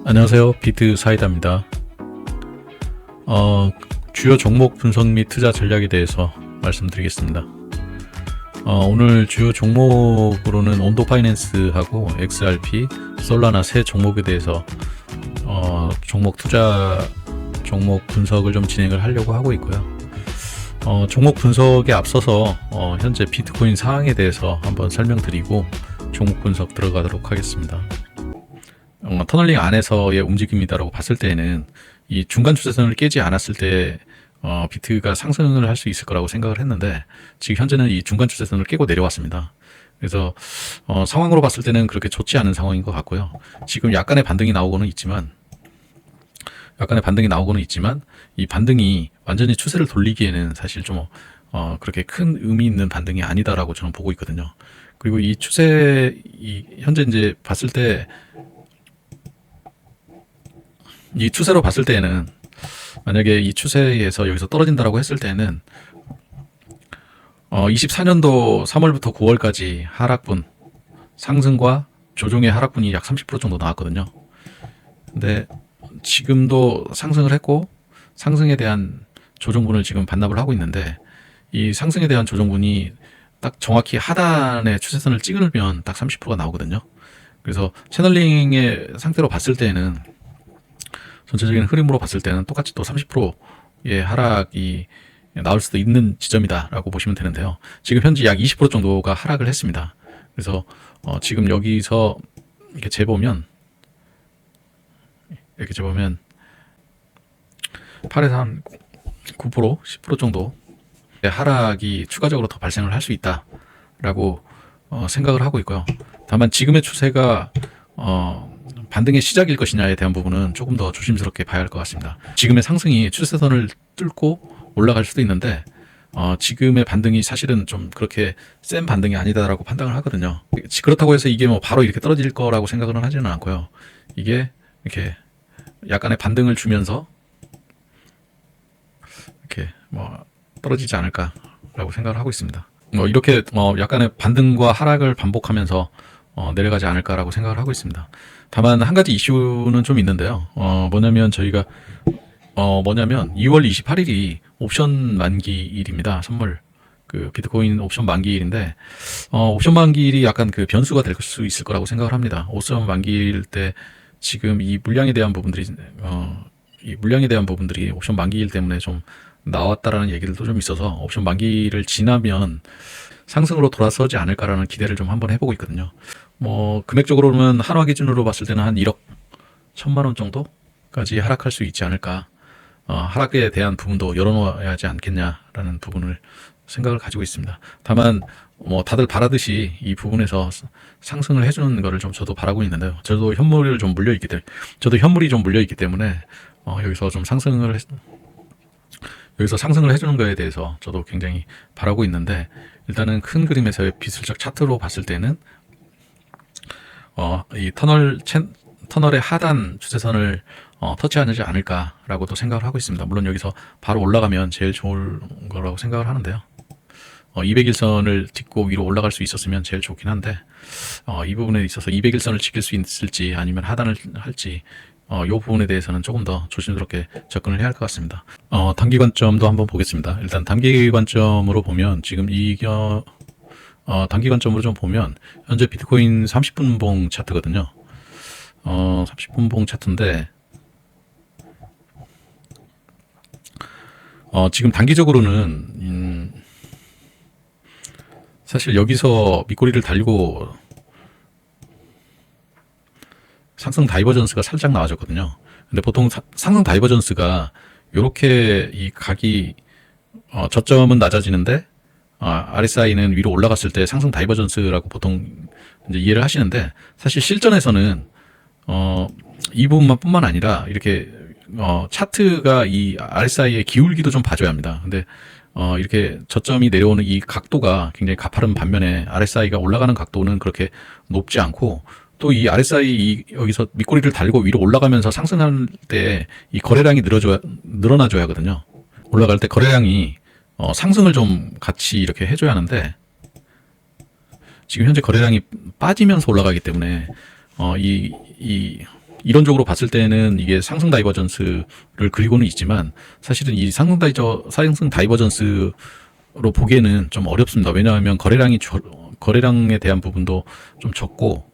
안녕하세요. 비트 사이다입니다. 주요 종목 분석 및 투자 전략에 대해서 말씀드리겠습니다. 오늘 주요 종목으로는 온도 파이낸스하고 XRP, 솔라나 세 종목에 대해서 종목 분석을 좀 진행을 하려고 하고 있고요. 종목 분석에 앞서서 현재 비트코인 상황에 대해서 한번 설명드리고 종목 분석 들어가도록 하겠습니다. 터널링 안에서의 움직임이다라고 봤을 때에는 이 중간 추세선을 깨지 않았을 때 비트가 상승을 할 수 있을 거라고 생각을 했는데 지금 현재는 이 중간 추세선을 깨고 내려왔습니다. 그래서 상황으로 봤을 때는 그렇게 좋지 않은 상황인 것 같고요. 지금 약간의 반등이 나오고는 있지만 이 반등이 완전히 추세를 돌리기에는 사실 좀 그렇게 큰 의미 있는 반등이 아니다라고 저는 보고 있거든요. 그리고 이 현재 이제 봤을 때 이 추세로 봤을 때에는 만약에 이 추세에서 여기서 떨어진다라고 했을 때는 24년도 3월부터 9월까지 하락분, 상승과 조정의 하락분이 약 30% 정도 나왔거든요. 근데 지금도 상승을 했고 상승에 대한 조정분을 지금 반납을 하고 있는데 이 상승에 대한 조정분이 딱 정확히 하단의 추세선을 찍으면 딱 30%가 나오거든요. 그래서 채널링의 상태로 봤을 때는 전체적인 흐름으로 봤을 때는 똑같이 또 30%의 하락이 나올 수도 있는 지점이다라고 보시면 되는데요. 지금 현재 약 20% 정도가 하락을 했습니다. 그래서 지금 여기서 이렇게 재보면 8에서 한 9%, 10% 정도 하락이 추가적으로 더 발생을 할 수 있다라고 생각을 하고 있고요. 다만 지금의 추세가 반등의 시작일 것이냐에 대한 부분은 조금 더 조심스럽게 봐야 할 것 같습니다. 지금의 상승이 추세선을 뚫고 올라갈 수도 있는데 지금의 반등이 사실은 좀 그렇게 센 반등이 아니다라고 판단을 하거든요. 그렇다고 해서 이게 뭐 바로 이렇게 떨어질 거라고 생각은 하지는 않고요. 이게 이렇게 약간의 반등을 주면서 이렇게 뭐 떨어지지 않을까라고 생각을 하고 있습니다. 이렇게 약간의 반등과 하락을 반복하면서 내려가지 않을까라고 생각을 하고 있습니다. 다만 한 가지 이슈는 좀 있는데요. 뭐냐면 2월 28일이 옵션 만기일입니다. 선물 비트코인 옵션 만기일인데 옵션 만기일이 약간 그 변수가 될 수 있을 거라고 생각을 합니다. 옵션 만기일 때 지금 이 물량에 대한 부분들이 옵션 만기일 때문에 좀 나왔다라는 얘기들도 좀 있어서 옵션 만기를 지나면 상승으로 돌아서지 않을까라는 기대를 좀 한번 해보고 있거든요. 금액적으로는 한화 기준으로 봤을 때는 한 1억 1천만 원 정도까지 하락할 수 있지 않을까. 하락에 대한 부분도 열어놓아야 하지 않겠냐라는 부분을 생각을 가지고 있습니다. 다만 다들 바라듯이 이 부분에서 상승을 해주는 거를 좀 저도 바라고 있는데요. 저도 현물이 좀 물려 있기 때문에 여기서 상승을 해주는 거에 대해서 저도 굉장히 바라고 있는데 일단은 큰 그림에서의 비술적 차트로 봤을 때는 이 터널의 하단 추세선을 터치하지 않을까라고도 생각을 하고 있습니다. 물론 여기서 바로 올라가면 제일 좋을 거라고 생각을 하는데요. 200일선을 딛고 위로 올라갈 수 있었으면 제일 좋긴 한데 이 부분에 있어서 200일선을 지킬 수 있을지 아니면 하단을 할지 이 부분에 대해서는 조금 더 조심스럽게 접근을 해야 할 것 같습니다. 단기 관점도 한번 보겠습니다. 일단 단기 관점으로 보면 지금 단기 관점으로 좀 보면 현재 비트코인 30분봉 차트거든요. 30분봉 차트인데 지금 단기적으로는 사실 여기서 밑꼬리를 달고 상승 다이버전스가 살짝 나와줬거든요. 근데 보통 상승 다이버전스가 이렇게 이 각이 저점은 낮아지는데 RSI는 위로 올라갔을 때 상승 다이버전스라고 보통 이제 이해를 하시는데 사실 실전에서는 이 부분뿐만 아니라 이렇게 차트가 이 RSI의 기울기도 좀 봐줘야 합니다. 근데 이렇게 저점이 내려오는 이 각도가 굉장히 가파른 반면에 RSI가 올라가는 각도는 그렇게 높지 않고 또 이 RSI 여기서 밑꼬리를 달고 위로 올라가면서 상승할 때 이 거래량이 늘어나줘야 하거든요. 올라갈 때 거래량이 상승을 좀 같이 이렇게 해줘야 하는데 지금 현재 거래량이 빠지면서 올라가기 때문에 이 이론적으로 봤을 때는 이게 상승 다이버전스를 그리고는 있지만 사실은 이 상승 다이버전스로 보기에는 좀 어렵습니다. 왜냐하면 거래량에 대한 부분도 좀 적고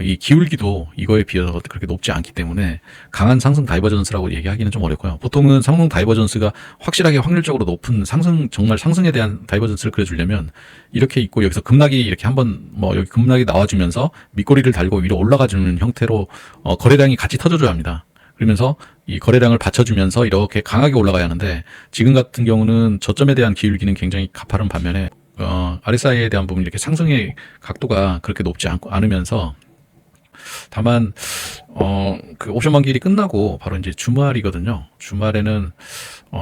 이 기울기도 이거에 비해서 그렇게 높지 않기 때문에 강한 상승 다이버전스라고 얘기하기는 좀 어렵고요. 보통은 상승 다이버전스가 확실하게 확률적으로 높은 정말 상승에 대한 다이버전스를 그려주려면 이렇게 있고 여기서 급락이 이렇게 한번 여기 급락이 나와주면서 밑꼬리를 달고 위로 올라가주는 형태로 거래량이 같이 터져줘야 합니다. 그러면서 이 거래량을 받쳐주면서 이렇게 강하게 올라가야 하는데 지금 같은 경우는 저점에 대한 기울기는 굉장히 가파른 반면에 RSI에 대한 부분 이렇게 상승의 각도가 그렇게 높지 않으면서 다만 그 옵션 만기일이 끝나고 바로 이제 주말이거든요. 주말에는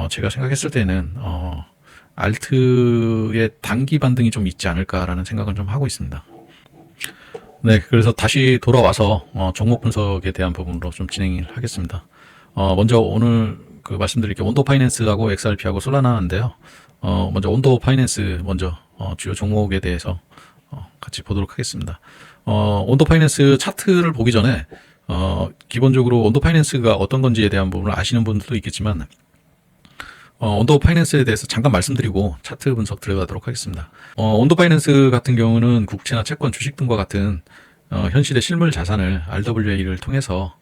제가 생각했을 때는 알트의 단기 반등이 좀 있지 않을까라는 생각은 좀 하고 있습니다. 네, 그래서 다시 돌아와서 종목 분석에 대한 부분으로 좀 진행을 하겠습니다. 먼저 오늘 그 말씀드릴 게 온도 파이낸스하고 XRP하고 솔라나인데요. 먼저 온도 파이낸스 먼저 주요 종목에 대해서 같이 보도록 하겠습니다. 온도 파이낸스 차트를 보기 전에 기본적으로 온도 파이낸스가 어떤 건지에 대한 부분을 아시는 분들도 있겠지만 온도 파이낸스에 대해서 잠깐 말씀드리고 차트 분석 들어가도록 하겠습니다. 온도 파이낸스 같은 경우는 국채나 채권, 주식 등과 같은 현실의 실물 자산을 RWA를 통해서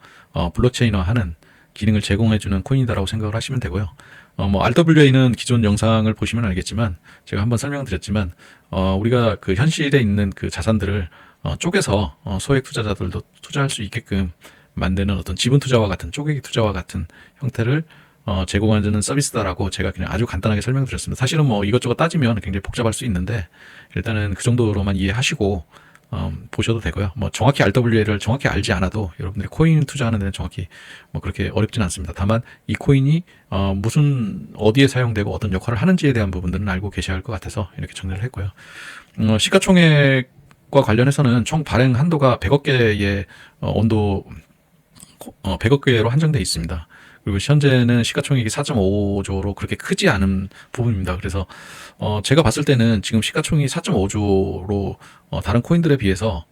블록체인화하는 기능을 제공해주는 코인이다라고 생각을 하시면 되고요. RWA는 기존 영상을 보시면 알겠지만 제가 한번 설명드렸지만 우리가 그 현실에 있는 그 자산들을 쪼개서 소액 투자자들도 투자할 수 있게끔 만드는 어떤 지분 투자와 같은 쪼개기 투자와 같은 형태를 제공하는 서비스다라고 제가 그냥 아주 간단하게 설명드렸습니다. 사실은 이것저것 따지면 굉장히 복잡할 수 있는데 일단은 그 정도로만 이해하시고 보셔도 되고요. 정확히 RWA를 정확히 알지 않아도 여러분들이 코인 투자하는 데는 정확히 그렇게 어렵진 않습니다. 다만 이 코인이 어디에 사용되고 어떤 역할을 하는지에 대한 부분들은 알고 계셔야 할 것 같아서 이렇게 정리를 했고요. 시가총액과 관련해서는 총 발행 한도가 100억 개의 온도 100억 개로 한정되어 있습니다. 그리고 현재는 시가총액이 4.5조로 그렇게 크지 않은 부분입니다. 그래서 제가 봤을 때는 지금 시가총액이 4.5조로 다른 코인들에 비해서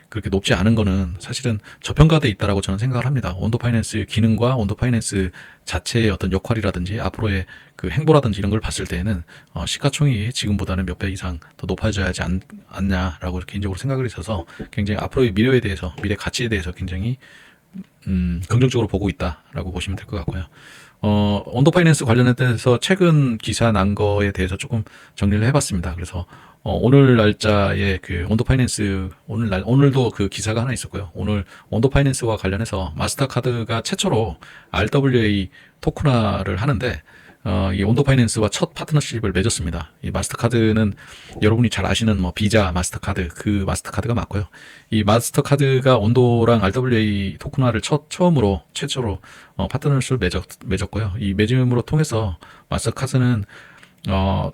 그렇게 높지 않은 거는 사실은 저평가돼 있다라고 저는 생각을 합니다. 온도 파이낸스 기능과 온도 파이낸스 자체의 어떤 역할이라든지 앞으로의 그 행보라든지 이런 걸 봤을 때에는 시가총액이 지금보다는 몇 배 이상 더 높아져야 하지 않냐라고 개인적으로 생각을 있어서 굉장히 앞으로의 미래에 대해서 미래 가치에 대해서 굉장히 긍정적으로 보고 있다라고 보시면 될 것 같고요. 온도 파이낸스 관련해서 최근 기사 난 거에 대해서 조금 정리를 해봤습니다. 그래서 오늘 날짜에 그 온도 파이낸스 오늘도 그 기사가 하나 있었고요. 오늘 온도 파이낸스와 관련해서 마스터카드가 최초로 RWA 토큰화를 하는데 이 온도 파이낸스와 첫 파트너십을 맺었습니다. 이 마스터카드는 여러분이 잘 아시는 비자 마스터카드 그 마스터카드가 맞고요. 이 마스터카드가 온도랑 RWA 토큰화를 최초로 파트너십을 맺었고요. 이 맺음으로 통해서 마스터카드는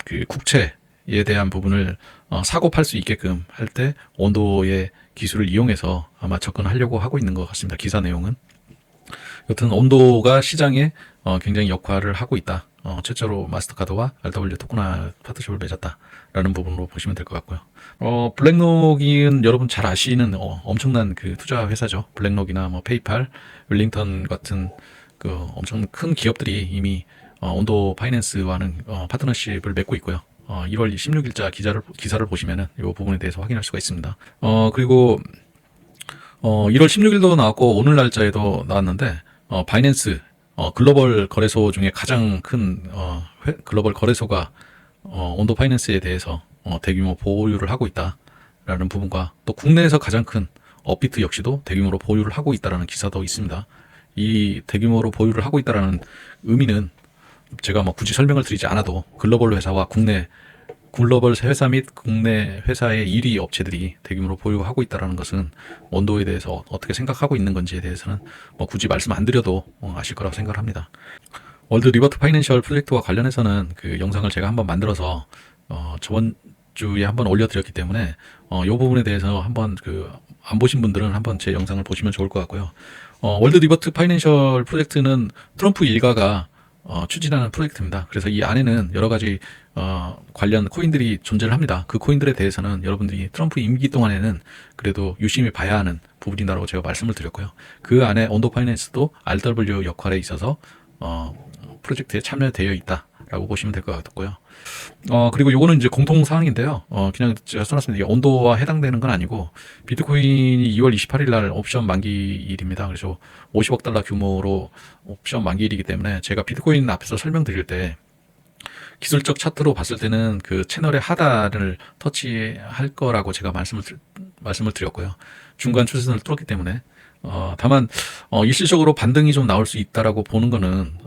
그 국채에 대한 부분을 사고 팔 수 있게끔 할 때 온도의 기술을 이용해서 아마 접근하려고 하고 있는 것 같습니다. 기사 내용은. 여튼 온도가 시장에 굉장히 역할을 하고 있다. 최초로 마스터카드와 RW 토큰화 파트너십을 맺었다라는 부분으로 보시면 될 것 같고요. 블랙록은 여러분 잘 아시는 엄청난 그 투자 회사죠. 블랙록이나 페이팔, 윌링턴 같은 그 엄청 큰 기업들이 이미 온도 파이낸스와는 파트너십을 맺고 있고요. 1월 16일자 기사를 보시면은 이 부분에 대해서 확인할 수가 있습니다. 그리고 1월 16일도 나왔고 오늘 날짜에도 나왔는데 바이낸스 글로벌 거래소 중에 가장 큰 글로벌 거래소가 온도 파이낸스에 대해서 대규모 보유를 하고 있다라는 부분과 또 국내에서 가장 큰 업비트 역시도 대규모로 보유를 하고 있다라는 기사도 있습니다. 이 대규모로 보유를 하고 있다라는 의미는 제가 굳이 설명을 드리지 않아도 글로벌 회사와 글로벌 회사 및 국내 회사의 1위 업체들이 대규모로 보유하고 있다는 것은 온도에 대해서 어떻게 생각하고 있는 건지에 대해서는 굳이 말씀 안 드려도 아실 거라고 생각을 합니다. 월드 리버트 파이낸셜 프로젝트와 관련해서는 그 영상을 제가 한번 만들어서 저번 주에 한번 올려드렸기 때문에 이 부분에 대해서 한번 안 보신 분들은 한번 제 영상을 보시면 좋을 것 같고요. 월드 리버트 파이낸셜 프로젝트는 트럼프 일가가 추진하는 프로젝트입니다. 그래서 이 안에는 여러 가지 관련 코인들이 존재를 합니다. 그 코인들에 대해서는 여러분들이 트럼프 임기 동안에는 그래도 유심히 봐야 하는 부분이라고 제가 말씀을 드렸고요. 그 안에 온도 파이낸스도 RW 역할에 있어서 프로젝트에 참여되어 있다라고 보시면 될 것 같고요. 그리고 요거는 이제 공통 사항인데요. 그냥 제가 써놨습니다. 이게 온도와 해당되는 건 아니고, 비트코인이 2월 28일 날 옵션 만기일입니다. 그래서 50억 달러 규모로 옵션 만기일이기 때문에 제가 비트코인 앞에서 설명드릴 때 기술적 차트로 봤을 때는 그 채널의 하단을 터치할 거라고 제가 말씀을 드렸고요. 중간 추세선을 뚫었기 때문에 다만 일시적으로 반등이 좀 나올 수 있다라고 보는 거는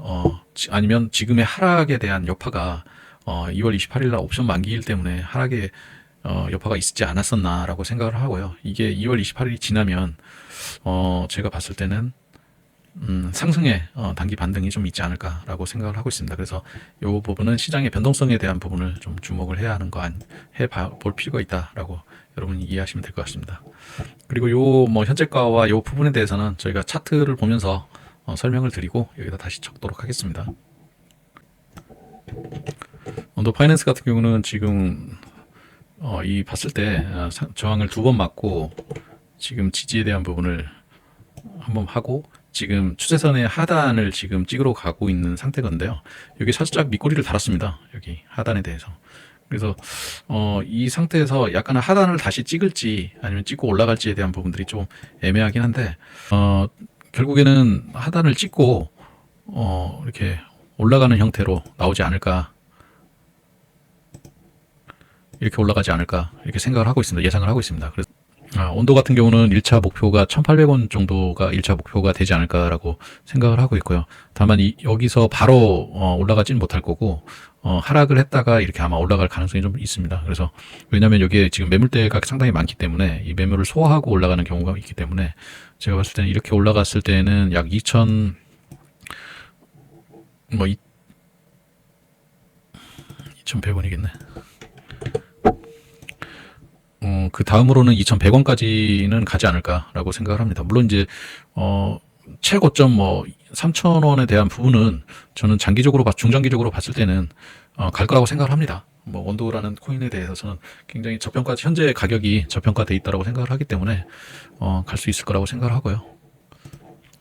아니면 지금의 하락에 대한 여파가 2월 28일 날 옵션 만기일 때문에 하락의 여파가 있지 않았었나라고 생각을 하고요. 이게 2월 28일이 지나면 제가 봤을 때는 상승의 단기 반등이 좀 있지 않을까라고 생각을 하고 있습니다. 그래서 이 부분은 시장의 변동성에 대한 부분을 좀 주목을 해야 하는 거 해볼 필요가 있다라고 여러분이 이해하시면 될 것 같습니다. 그리고 요 뭐 현재가와 요 부분에 대해서는 저희가 차트를 보면서 설명을 드리고 여기다 다시 적도록 하겠습니다. 온도 파이낸스 같은 경우는 지금 이 봤을 때 저항을 2번 맞고 지금 지지에 대한 부분을 한번 하고 지금 추세선의 하단을 지금 찍으러 가고 있는 상태건데요. 여기 살짝 밑꼬리를 달았습니다. 여기 하단에 대해서. 그래서 이 상태에서 약간 하단을 다시 찍을지 아니면 찍고 올라갈지에 대한 부분들이 좀 애매하긴 한데 결국에는 하단을 찍고 이렇게 올라가는 형태로 나오지 않을까, 이렇게 올라가지 않을까 이렇게 생각을 하고 있습니다. 예상을 하고 있습니다. 그래서 온도 같은 경우는 1차 목표가 1,800원 정도가 1차 목표가 되지 않을까라고 생각을 하고 있고요. 다만 여기서 바로 올라가지는 못할 거고 하락을 했다가 이렇게 아마 올라갈 가능성이 좀 있습니다. 그래서 왜냐하면 여기에 지금 매물대가 상당히 많기 때문에 이 매물을 소화하고 올라가는 경우가 있기 때문에 제가 봤을 때는 이렇게 올라갔을 때는 약 2,100원이겠네. 그 다음으로는 2,100원까지는 가지 않을까라고 생각을 합니다. 물론 이제 최고점 3,000원에 대한 부분은 저는 중장기적으로 봤을 때는 갈 거라고 생각을 합니다. 원도라는 코인에 대해서는 굉장히 현재 가격이 저평가돼 있다라고 생각을 하기 때문에 갈 수 있을 거라고 생각을 하고요.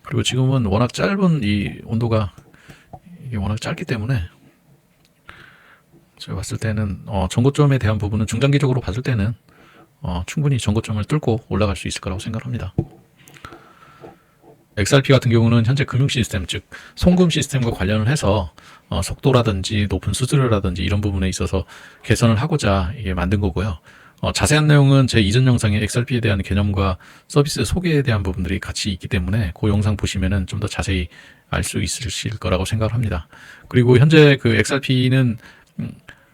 그리고 지금은 워낙 짧은 이 온도가 이게 워낙 짧기 때문에 제가 봤을 때는 전고점에 대한 부분은 중장기적으로 봤을 때는 충분히 전고점을 뚫고 올라갈 수 있을 거라고 생각합니다. XRP 같은 경우는 현재 금융 시스템, 즉 송금 시스템과 관련을 해서 속도라든지 높은 수수료라든지 이런 부분에 있어서 개선을 하고자 이게 만든 거고요. 자세한 내용은 제 이전 영상에 XRP에 대한 개념과 서비스 소개에 대한 부분들이 같이 있기 때문에 그 영상 보시면은 좀 더 자세히 알 수 있으실 거라고 생각을 합니다. 그리고 현재 그 XRP는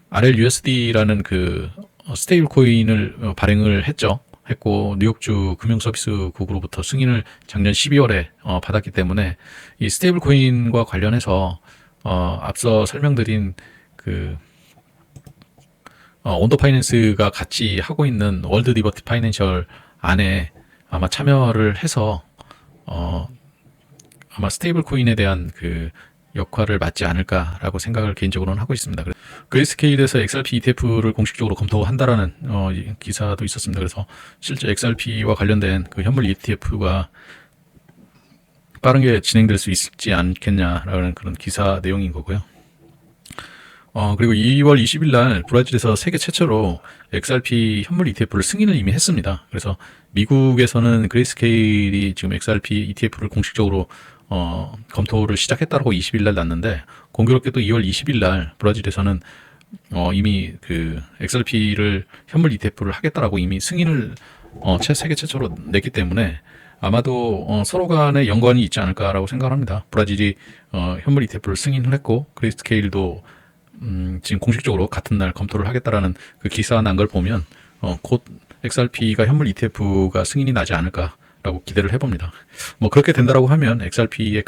RLUSD라는 그 스테이블 코인을 발행을 했고 뉴욕주 금융서비스국으로부터 승인을 작년 12월에 받았기 때문에 이 스테이블 코인과 관련해서 앞서 설명드린 그 온도 파이낸스가 같이 하고 있는 월드 리버티 파이낸셜 안에 아마 참여를 해서 아마 스테이블 코인에 대한 그 역할을 맡지 않을까라고 생각을 개인적으로는 하고 있습니다. 그레이스케일에서 XRP ETF를 공식적으로 검토한다라는 기사도 있었습니다. 그래서 실제 XRP와 관련된 그 현물 ETF가 빠르게 진행될 수 있지 않겠냐라는 그런 기사 내용인 거고요. 그리고 2월 20일 날 브라질에서 세계 최초로 XRP 현물 ETF를 승인을 이미 했습니다. 그래서 미국에서는 그레이스케일이 지금 XRP ETF를 공식적으로 검토를 시작했다고 20일 날 났는데, 공교롭게도 2월 20일 날 브라질에서는 이미 그 XRP를 현물 ETF를 하겠다라고 이미 승인을 세계 최초로 냈기 때문에 아마도 서로 간의 연관이 있지 않을까라고 생각합니다. 브라질이 현물 ETF를 승인을 했고 그레이스케일도 지금 공식적으로 같은 날 검토를 하겠다라는 그 기사 난 걸 보면 곧 XRP가 현물 ETF가 승인이 나지 않을까라고 기대를 해봅니다. 그렇게 된다라고 하면 XRP의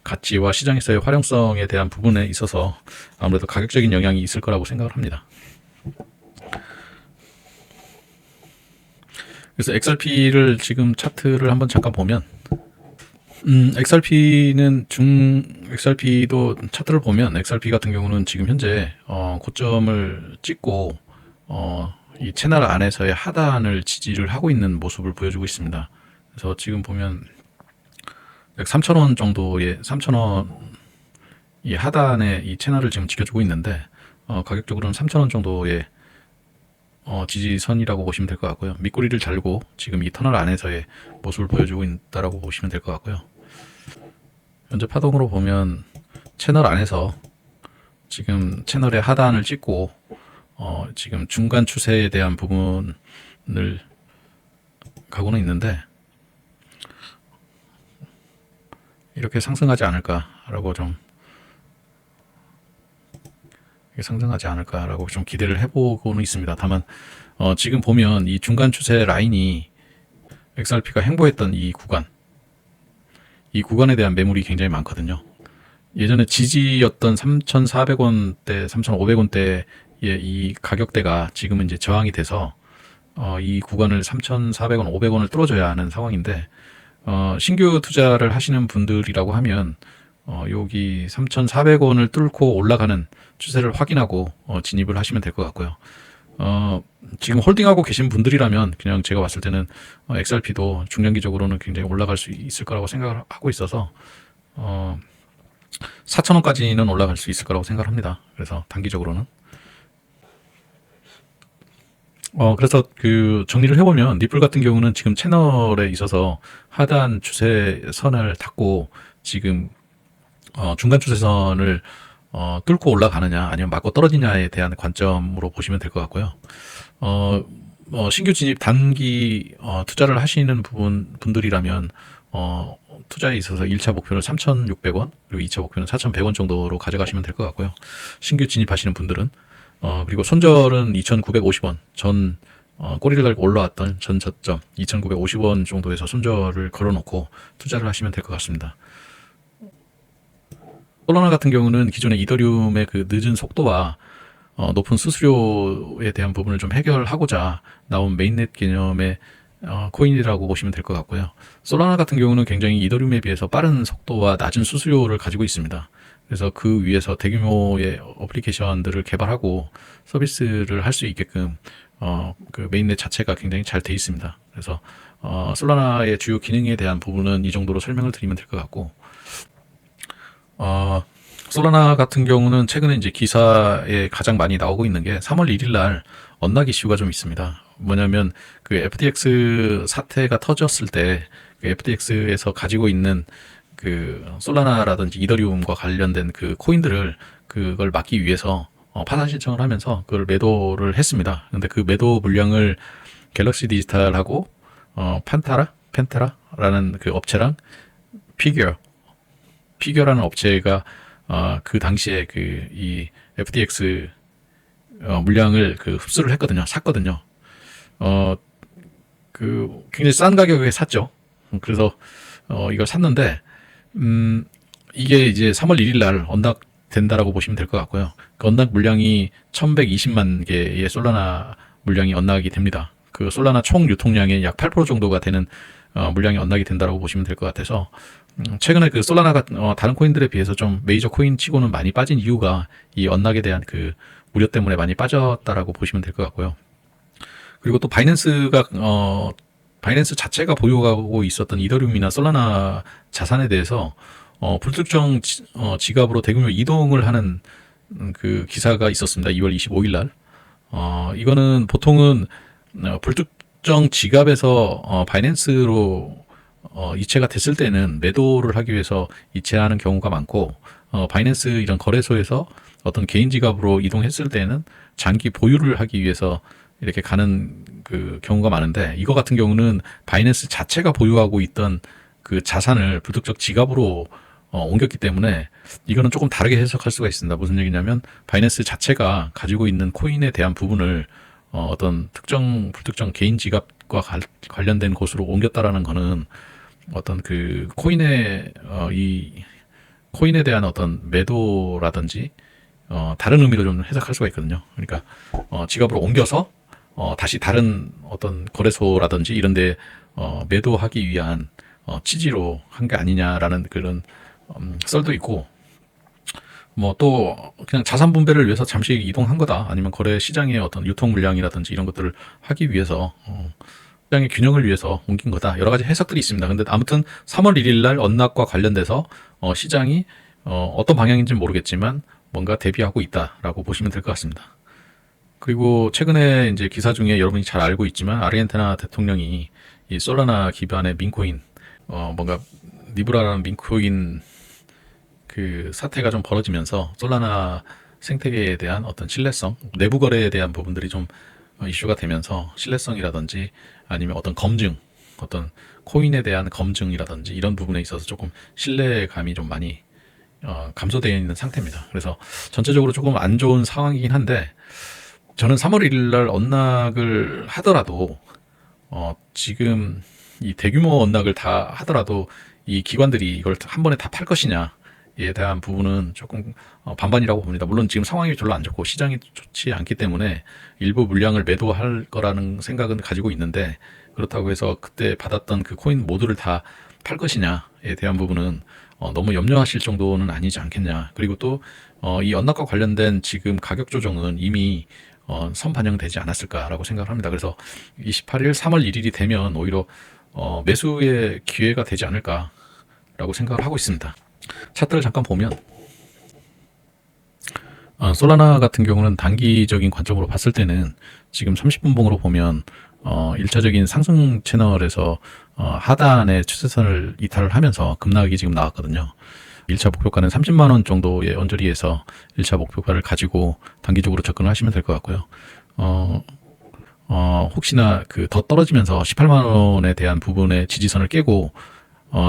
가치와 시장에서의 활용성에 대한 부분에 있어서 아무래도 가격적인 영향이 있을 거라고 생각을 합니다. 그래서 XRP를 지금 차트를 한번 잠깐 보면 XRP도 차트를 보면 XRP 같은 경우는 지금 현재 고점을 찍고 이 채널 안에서의 하단을 지지를 하고 있는 모습을 보여주고 있습니다. 그래서 지금 보면 3,000원 정도의 3,000원 이 하단에 이 채널을 지금 지켜주고 있는데 가격적으로는 3,000원 정도의 지지선이라고 보시면 될 것 같고요. 밑꼬리를 잘고 지금 이 터널 안에서의 모습을 보여주고 있다라고 보시면 될 것 같고요. 현재 파동으로 보면 채널 안에서 지금 채널의 하단을 찍고 지금 중간 추세에 대한 부분을 가고는 있는데 이렇게 상승하지 않을까라고 좀 기대를 해보고는 있습니다. 다만 지금 보면 이 중간 추세 라인이 XRP가 행보했던 이 구간에 대한 매물이 굉장히 많거든요. 예전에 지지였던 3,400원대, 3,500원대의 이 가격대가 지금은 이제 저항이 돼서 이 구간을 3,400원, 500원을 뚫어줘야 하는 상황인데 신규 투자를 하시는 분들이라고 하면 여기 3,400원을 뚫고 올라가는 추세를 확인하고 진입을 하시면 될 것 같고요. 지금 홀딩하고 계신 분들이라면 그냥 제가 봤을 때는 XRP도 중장기적으로는 굉장히 올라갈 수 있을 거라고 생각을 하고 있어서 4,000원까지는 올라갈 수 있을 거라고 생각을 합니다. 그래서 단기적으로는 그래서 그 정리를 해보면 리플 같은 경우는 지금 채널에 있어서 하단 추세선을 닫고 지금 중간 추세선을 뚫고 올라가느냐 아니면 맞고 떨어지냐에 대한 관점으로 보시면 될 것 같고요. 신규 진입 단기 투자를 하시는 분들이라면 투자에 있어서 1차 목표는 3,600원 그리고 2차 목표는 4,100원 정도로 가져가시면 될 것 같고요. 신규 진입하시는 분들은 그리고 손절은 2,950원 전 꼬리를 달고 올라왔던 전 저점 2,950원 정도에서 손절을 걸어놓고 투자를 하시면 될 것 같습니다. 솔라나 같은 경우는 기존의 이더리움의 그 늦은 속도와 높은 수수료에 대한 부분을 좀 해결하고자 나온 메인넷 개념의 코인이라고 보시면 될 것 같고요. 솔라나 같은 경우는 굉장히 이더리움에 비해서 빠른 속도와 낮은 수수료를 가지고 있습니다. 그래서 그 위에서 대규모의 어플리케이션들을 개발하고 서비스를 할 수 있게끔 그 메인넷 자체가 굉장히 잘 돼 있습니다. 그래서 솔라나의 주요 기능에 대한 부분은 이 정도로 설명을 드리면 될 것 같고 솔라나 같은 경우는 최근에 이제 기사에 가장 많이 나오고 있는 게 3월 1일 날 언락 이슈가 좀 있습니다. 뭐냐면 그 FTX 사태가 터졌을 때 그 FTX에서 가지고 있는 그 솔라나라든지 이더리움과 관련된 그 코인들을 그걸 막기 위해서 파산 신청을 하면서 그걸 매도를 했습니다. 근데 그 매도 물량을 갤럭시 디지털하고 펜테라라는 그 업체랑 피겨라는 업체가 그 당시에 그 이 FTX 물량을 그 흡수를 했거든요. 샀거든요. 그 굉장히 싼 가격에 샀죠. 그래서 이걸 샀는데 이게 이제 3월 1일 날 언락 된다라고 보시면 될 것 같고요. 그 언락 물량이 1,120만 개의 솔라나 물량이 언락이 됩니다. 그 솔라나 총 유통량의 약 8% 정도가 되는 물량이 언락이 된다라고 보시면 될 것 같아서 최근에 그 솔라나가 다른 코인들에 비해서 좀 메이저 코인 치고는 많이 빠진 이유가 이 언락에 대한 그 우려 때문에 많이 빠졌다라고 보시면 될 것 같고요. 그리고 또 바이낸스 자체가 보유하고 있었던 이더리움이나 솔라나 자산에 대해서 불특정 지갑으로 대규모 이동을 하는 그 기사가 있었습니다. 2월 25일 날. 이거는 보통은 불특정 지갑에서 바이낸스로 이체가 됐을 때는 매도를 하기 위해서 이체하는 경우가 많고 바이낸스 이런 거래소에서 어떤 개인 지갑으로 이동했을 때는 장기 보유를 하기 위해서 이렇게 가는 그 경우가 많은데 이거 같은 경우는 바이낸스 자체가 보유하고 있던 그 자산을 불특정 지갑으로 옮겼기 때문에 이거는 조금 다르게 해석할 수가 있습니다. 무슨 얘기냐면 바이낸스 자체가 가지고 있는 코인에 대한 부분을 어떤 불특정 개인 지갑과 관련된 곳으로 옮겼다라는 거는 어떤 그 코인에 대한 어떤 매도라든지 다른 의미로 좀 해석할 수가 있거든요. 그러니까 지갑으로 옮겨서 다시 다른 어떤 거래소라든지 이런 데 매도하기 위한 취지로 한 게 아니냐라는 그런 썰도 있고, 뭐 또 그냥 자산 분배를 위해서 잠시 이동한 거다, 아니면 거래 시장의 어떤 유통 물량이라든지 이런 것들을 하기 위해서 시장의 균형을 위해서 옮긴 거다, 여러 가지 해석들이 있습니다. 근데 아무튼 3월 1일 날 언락과 관련돼서 시장이 어떤 방향인지 는 모르겠지만 뭔가 대비하고 있다라고 보시면 될 것 같습니다. 그리고 최근에 이제 기사 중에 여러분이 잘 알고 있지만 아르헨티나 대통령이 이 솔라나 기반의 민코인, 뭔가 리브라라는 민코인 그 사태가 좀 벌어지면서 솔라나 생태계에 대한 어떤 신뢰성, 내부 거래에 대한 부분들이 좀 이슈가 되면서 신뢰성이라든지 아니면 어떤 검증, 어떤 코인에 대한 검증이라든지 이런 부분에 있어서 조금 신뢰감이 좀 많이 감소되어 있는 상태입니다. 그래서 전체적으로 조금 안 좋은 상황이긴 한데, 저는 3월 1일 날 언락을 하더라도 지금 이 대규모 언락을 다 하더라도 이 기관들이 이걸 한 번에 다 팔 것이냐에 대한 부분은 조금 반반이라고 봅니다. 물론 지금 상황이 별로 안 좋고 시장이 좋지 않기 때문에 일부 물량을 매도할 거라는 생각은 가지고 있는데, 그렇다고 해서 그때 받았던 그 코인 모두를 다 팔 것이냐에 대한 부분은 너무 염려하실 정도는 아니지 않겠냐. 그리고 또 이 언락과 관련된 지금 가격 조정은 이미 선반영되지 않았을까라고 생각을 합니다. 그래서 28일, 3월 1일이 되면 오히려 매수의 기회가 되지 않을까라고 생각을 하고 있습니다. 차트를 잠깐 보면 솔라나 같은 경우는 단기적인 관점으로 봤을 때는 지금 30분봉으로 보면 1차적인 상승 채널에서 하단의 추세선을 이탈을 하면서 급락이 지금 나왔거든요. 1차 목표가는 30만 원 정도의 언저리에서 1차 목표가를 가지고 단기적으로 접근을 하시면 될 것 같고요. 혹시나 그 더 떨어지면서 18만 원에 대한 부분의 지지선을 깨고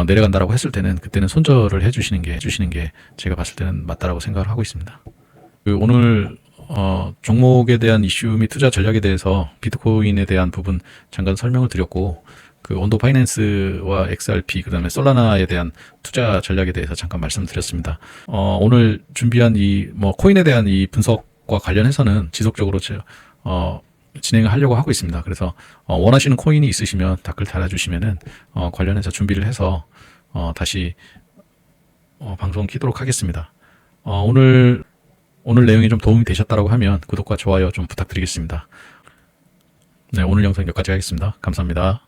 내려간다라고 했을 때는 그때는 손절을 해주시는 게 제가 봤을 때는 맞다라고 생각을 하고 있습니다. 오늘 종목에 대한 이슈 및 투자 전략에 대해서 비트코인에 대한 부분 잠깐 설명을 드렸고, 그 온도 파이낸스와 XRP 그다음에 솔라나에 대한 투자 전략에 대해서 잠깐 말씀드렸습니다. 오늘 준비한 이 코인에 대한 이 분석과 관련해서는 지속적으로 진행을 하려고 하고 있습니다. 그래서 원하시는 코인이 있으시면 댓글 달아주시면은 관련해서 준비를 해서 다시 방송 키도록 하겠습니다. 오늘 내용이 좀 도움이 되셨다고 하면 구독과 좋아요 좀 부탁드리겠습니다. 네, 오늘 영상 여기까지 하겠습니다. 감사합니다.